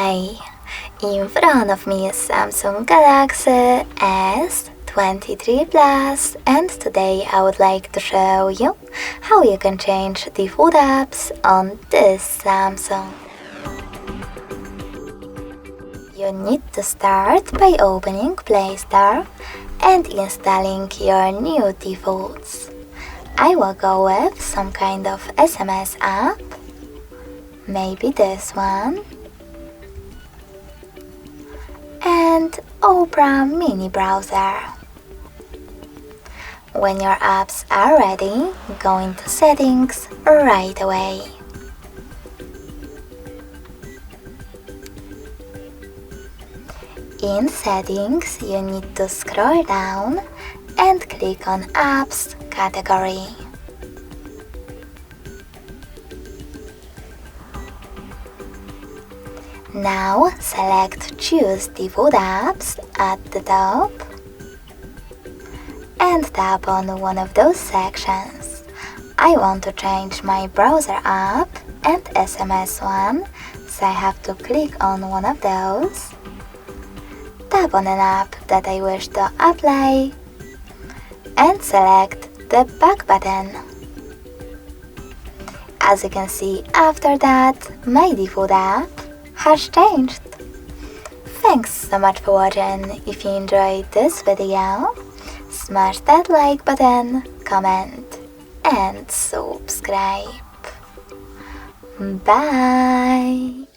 Hi! In front of me is Samsung Galaxy S23 Plus, and today I would like to show you how you can change default apps on this Samsung. You need to start by opening Play Store and installing your new defaults. I will go with some kind of SMS app, maybe this one, and Opera mini browser. When your apps are ready, go into settings right away. In settings, you need to scroll down and click on apps category. Now select choose default apps at the top and tap on one of those sections. I want to change my browser app and SMS one, so I have to click on one of those. Tap on an app that I wish to apply and select the back button. As you can see, after that, my default app has changed. Thanks so much for watching. If you enjoyed this video, smash that like button, comment and subscribe. Bye!